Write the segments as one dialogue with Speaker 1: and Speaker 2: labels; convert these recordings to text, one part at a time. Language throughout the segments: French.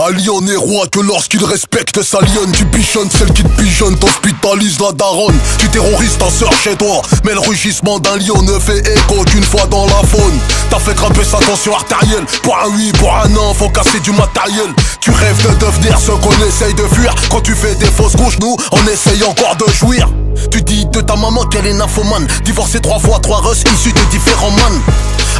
Speaker 1: Un lion n'est roi que lorsqu'il respecte sa lionne. Tu bichonnes celle qui te pigeonne, t'hospitalise la daronne. Tu terrorises ta sœur chez toi, mais le rugissement d'un lion ne fait écho qu'une fois dans la faune. T'as fait grimper sa tension artérielle. Pour un oui, pour un non, faut casser du matériel. Tu rêves de devenir ce qu'on essaye de fuir. Quand tu fais des fausses couches, nous, on essaye encore de jouir. Tu dis de ta maman qu'elle est nymphomane. Divorcée 3 fois, 3 russes issus de différents man.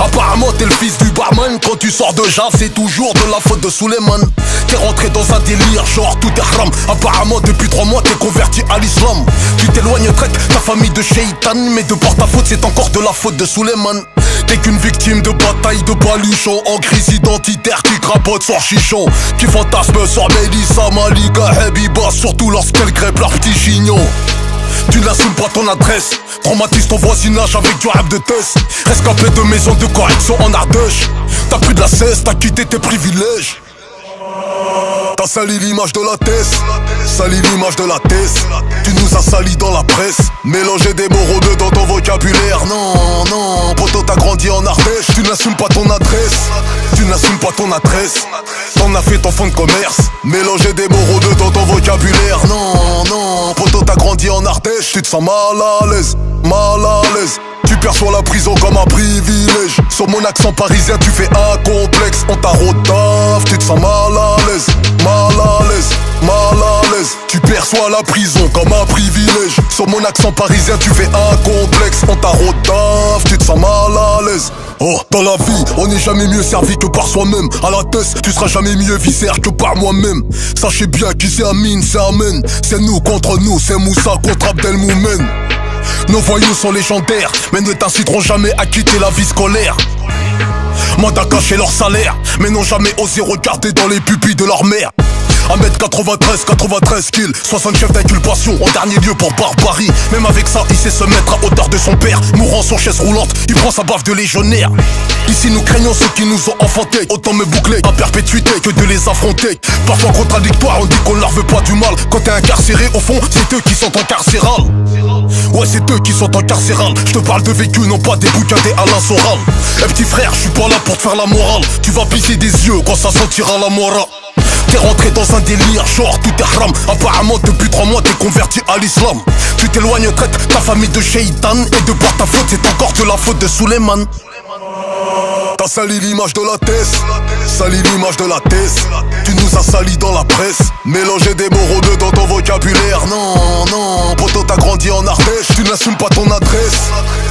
Speaker 1: Apparemment t'es le fils du barman. Quand tu sors de Java, c'est toujours de la faute de Suleiman. T'es rentré dans un délire, genre tout est haram. Apparemment depuis 3 mois t'es converti à l'islam. Tu t'éloignes traite ta famille de Shaitan. Mais de par ta faute c'est encore de la faute de Suleiman. T'es qu'une victime de bataille de baluchon. En crise identitaire qui crapote sur chichon. Qui fantasme sur Mélissa, Malika, Habiba. Surtout lorsqu'elles crêpent leur petit chignon. Tu n'assumes pas ton adresse, traumatise ton voisinage avec du rap de test. Rescapé de maison de correction en Ardèche. T'as pris de la cesse, t'as quitté tes privilèges. T'as sali l'image de la thèse, sali l'image de la thèse. Tu nous as sali dans la presse, mélanger des mots rebeux dans ton vocabulaire. Non, non, poto t'as grandi en Ardèche. Tu n'assumes pas ton adresse, tu n'assumes pas ton adresse. T'en as fait ton fond de commerce, mélanger des mots rebeux dans ton vocabulaire. Non, non, poto t'as grandi en Ardèche. Tu te sens mal à l'aise, mal à l'aise. Tu perçois la prison comme un privilège. Sur mon accent parisien tu fais un complexe. On t'a rodaf, tu te sens mal à l'aise, mal à l'aise, mal à l'aise. Tu perçois la prison comme un privilège. Sur mon accent parisien tu fais un complexe. On t'a rodaf, tu te sens mal à l'aise. Oh, dans la vie, on n'est jamais mieux servi que par soi-même. À la tête, tu seras jamais mieux viscère que par moi-même. Sachez bien qui c'est Amine, c'est Amen. C'est nous contre nous, c'est Moussa contre Abdelmoumen. Nos voyous sont légendaires, mais ne t'inciteront jamais à quitter la vie scolaire. Mandat caché leur salaire, mais n'ont jamais osé regarder dans les pupilles de leur mère. 1m93, 93 kills, 60 chefs d'inculpation, en dernier lieu pour barbarie. Même avec ça, il sait se mettre à hauteur de son père. Mourant sur chaise roulante, il prend sa baffe de légionnaire. Ici nous craignons ceux qui nous ont enfantés. Autant me boucler à perpétuité que de les affronter. Parfois contradictoire, on dit qu'on leur veut pas du mal. Quand t'es incarcéré, au fond, c'est eux qui sont incarcérales. Ouais, c'est eux qui sont incarcérales. Je te parle de vécu, non pas des bouquins des Alain Soral. Eh petit frère, je suis pas là pour te faire la morale. Tu vas pisser des yeux quand ça sentira la morale. T'es rentré dans un délire, genre tout est haram. Apparemment depuis 3 mois t'es converti à l'islam. Tu t'éloignes traite ta famille de Shaitan. Et de par ta faute c'est encore de la faute de Suleiman. T'as sali l'image de la thèse, sali l'image de la thèse. Tu nous as sali dans la presse, mélanger des mots rebeux dans ton vocabulaire. Non, non, poto t'as grandi en Ardèche. Tu n'assumes pas ton adresse,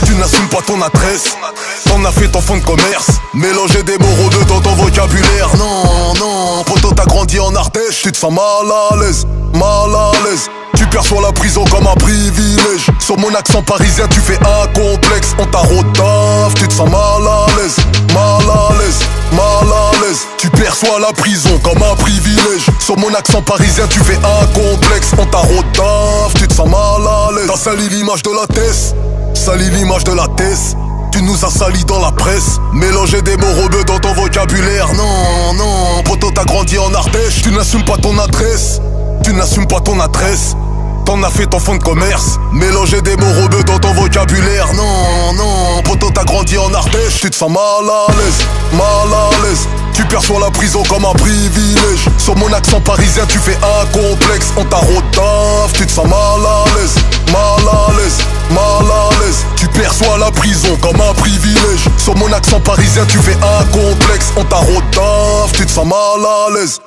Speaker 1: tu n'assumes pas ton adresse. T'en as fait ton fond de commerce, mélanger des mots rebeux dans ton vocabulaire. Non, non, poto t'as grandi en Ardèche. Tu te sens mal à l'aise, mal à l'aise. Tu perçois la prison comme un privilège. Sur mon accent parisien tu fais un complexe. On t'a rodaf, tu te sens mal à l'aise, mal à l'aise, mal à l'aise. Tu perçois la prison comme un privilège. Sur mon accent parisien tu fais un complexe. On t'a rodaf, tu te sens mal à l'aise. T'as sali l'image de la thèse, sali l'image de la thèse. Tu nous as sali dans la presse, mélanger des mots rebeux dans ton vocabulaire. Non, non, poto t'as grandi en Ardèche. Tu n'assumes pas ton adresse, tu n'assumes pas ton adresse. T'en as fait ton fond de commerce, mélanger des mots rebeux dans ton vocabulaire. Non, non, poto t'as grandi en Ardèche. Tu te sens mal à l'aise, mal à l'aise. Tu perçois la prison comme un privilège. Sur mon accent parisien tu fais un complexe. On t'a rodaf, tu te sens mal à l'aise, mal à l'aise, mal à l'aise. Tu perçois la prison comme un privilège. Sur mon accent parisien tu fais un complexe. On t'a rodaf, tu te sens mal à l'aise.